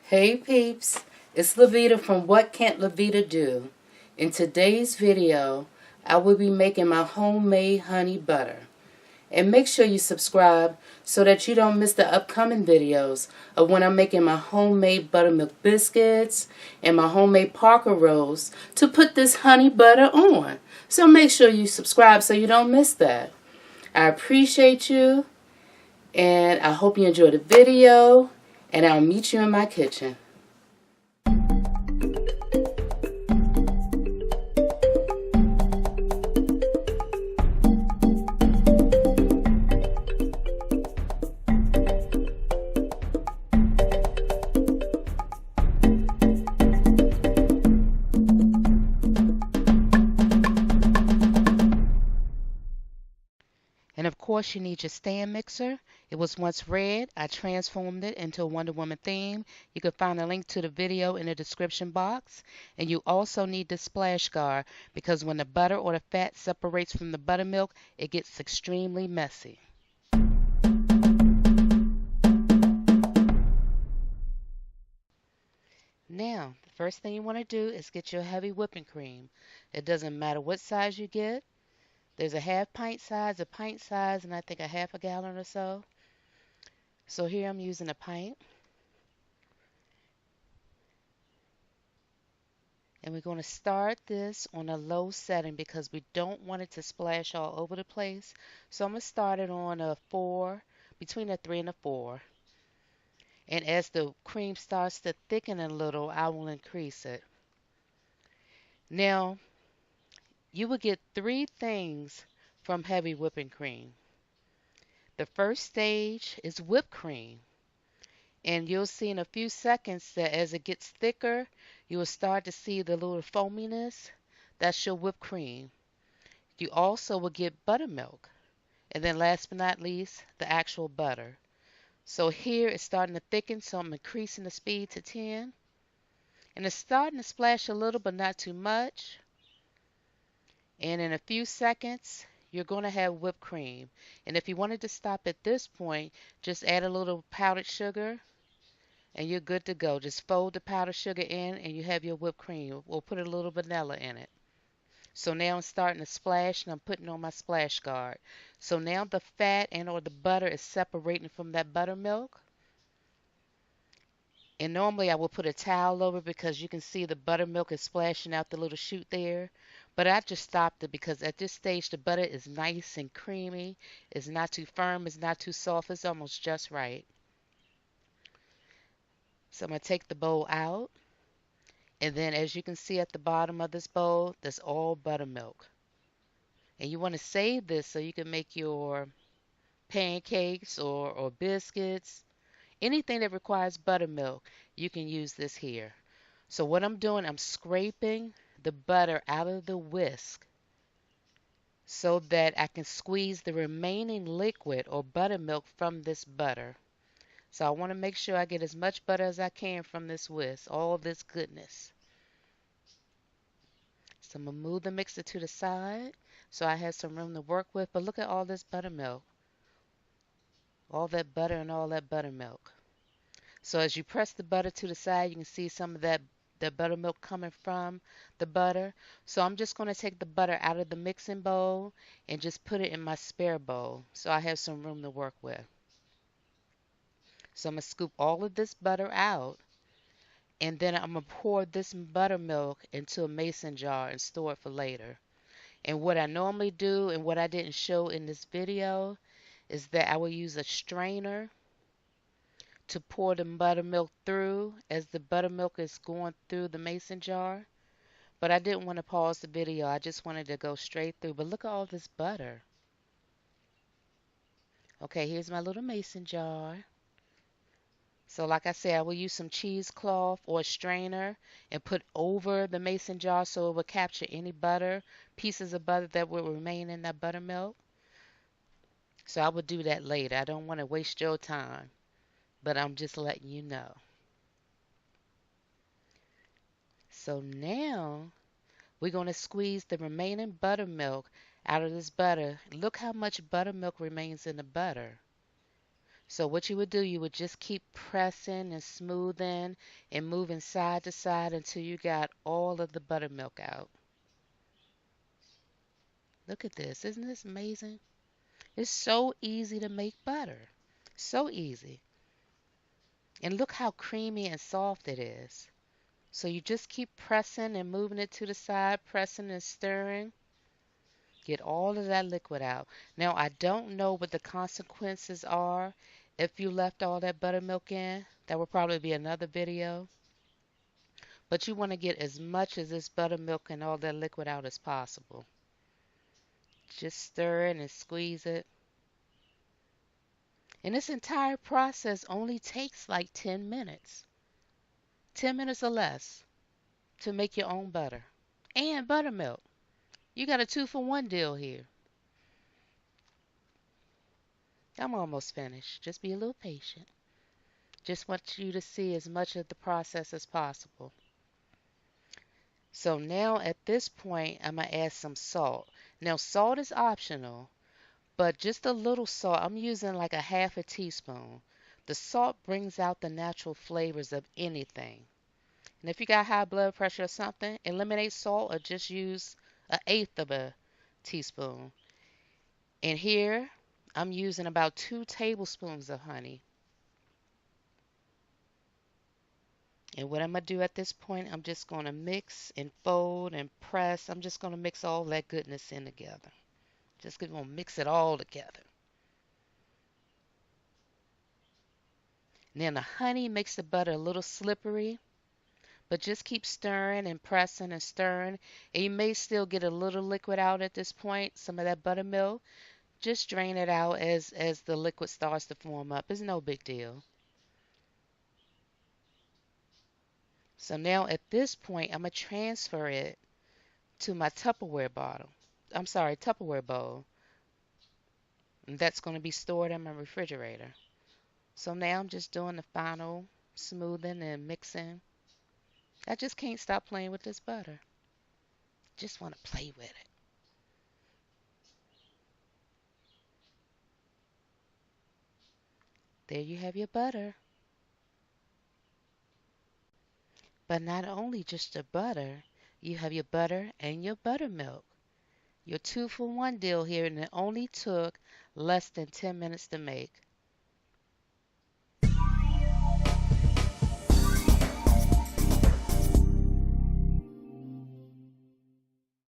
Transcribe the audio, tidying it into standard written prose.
Hey peeps, it's LaVeeda from What Can't LaVeeda Do? In today's video, I will be making my homemade honey butter. And make sure you subscribe so that you don't miss the upcoming videos of when I'm making my homemade buttermilk biscuits and my homemade Parker rolls to put this honey butter on. So make sure you subscribe so you don't miss that. I appreciate you and I hope you enjoy the video and I'll meet you in my kitchen. And of course you need your stand mixer. It was once red. I transformed it into a Wonder Woman theme. You can find a link to the video in the description box. And you also need the splash guard because when the butter or the fat separates from the buttermilk, it gets extremely messy. Now, the first thing you want to do is get your heavy whipping cream. It doesn't matter what size you get. There's a half pint size, a pint size, and I think a half a gallon or so. So here I'm using a pint. And we're going to start this on a low setting because we don't want it to splash all over the place. So I'm going to start it on a 4, between a 3 and a 4. And as the cream starts to thicken a little, I will increase it. Now, you will get 3 things from heavy whipping cream. The first stage is whipped cream. And you'll see in a few seconds that as it gets thicker, you will start to see the little foaminess. That's your whipped cream. You also will get buttermilk. And then last but not least, the actual butter. So here it's starting to thicken, so I'm increasing the speed to 10. And it's starting to splash a little, but not too much. And in a few seconds, you're going to have whipped cream. And if you wanted to stop at this point, just add a little powdered sugar and you're good to go. Just fold the powdered sugar in and you have your whipped cream. We'll put a little vanilla in it. So now I'm starting to splash and I'm putting on my splash guard. So now the fat and or the butter is separating from that buttermilk. And normally I will put a towel over because you can see the buttermilk is splashing out the little chute there. But I just stopped it because at this stage the butter is nice and creamy. It's not too firm, it's not too soft, it's almost just right. So I'm going to take the bowl out. And then as you can see at the bottom of this bowl, that's all buttermilk. And you want to save this so you can make your pancakes or biscuits. Anything that requires buttermilk, you can use this here. So what I'm doing, I'm scraping the butter out of the whisk so that I can squeeze the remaining liquid or buttermilk from this butter. So I want to make sure I get as much butter as I can from this whisk, all this goodness. So I'm going to move the mixer to the side so I have some room to work with. But look at all this buttermilk. All that butter and all that buttermilk. So as you press the butter to the side, you can see some of that the buttermilk coming from the butter. So I'm just going to take the butter out of the mixing bowl and just put it in my spare bowl so I have some room to work with. So I'm going to scoop all of this butter out. And then I'm going to pour this buttermilk into a mason jar and store it for later. And what I normally do and what I didn't show in this video is that I will use a strainer to pour the buttermilk through as the buttermilk is going through the mason jar. But I didn't want to pause the video. I just wanted to go straight through. But look at all this butter. Okay, here's my little mason jar. So like I said, I will use some cheesecloth or a strainer and put over the mason jar so it will capture any butter, pieces of butter that will remain in that buttermilk. So I will do that later. I don't want to waste your time, but I'm just letting you know. So now we're going to squeeze the remaining buttermilk out of this butter. Look how much buttermilk remains in the butter. So what you would do, you would just keep pressing and smoothing and moving side to side until you got all of the buttermilk out. Look at this. Isn't this amazing? It's so easy to make butter. So easy. And look how creamy and soft it is. So you just keep pressing and moving it to the side, pressing and stirring. Get all of that liquid out. Now, I don't know what the consequences are if you left all that buttermilk in. That will probably be another video. But you want to get as much of this buttermilk and all that liquid out as possible. Just stir it and squeeze it. And this entire process only takes like 10 minutes. 10 minutes or less to make your own butter. And buttermilk. You got a 2-for-1 deal here. I'm almost finished. Just be a little patient. Just want you to see as much of the process as possible. So now at this point, I'm going to add some salt. Now salt is optional, but just a little salt. I'm using like a half a teaspoon. The salt brings out the natural flavors of anything. And if you got high blood pressure or something, eliminate salt or just use an eighth of a teaspoon. And here, I'm using about 2 tablespoons of honey. And what I'm going to do at this point, I'm just going to mix and fold and press. I'm just going to mix all that goodness in together. Just going to mix it all together. And then the honey makes the butter a little slippery, but just keep stirring and pressing and stirring. And you may still get a little liquid out at this point, some of that buttermilk. Just drain it out as the liquid starts to form up. It's no big deal. So now at this point, I'm going to transfer it to my Tupperware bottle. I'm sorry, Tupperware bowl. And that's going to be stored in my refrigerator. So now I'm just doing the final smoothing and mixing. I just can't stop playing with this butter. Just want to play with it. There you have your butter. But not only just the butter, you have your butter and your buttermilk. Your 2-for-1 deal here, and it only took less than 10 minutes to make.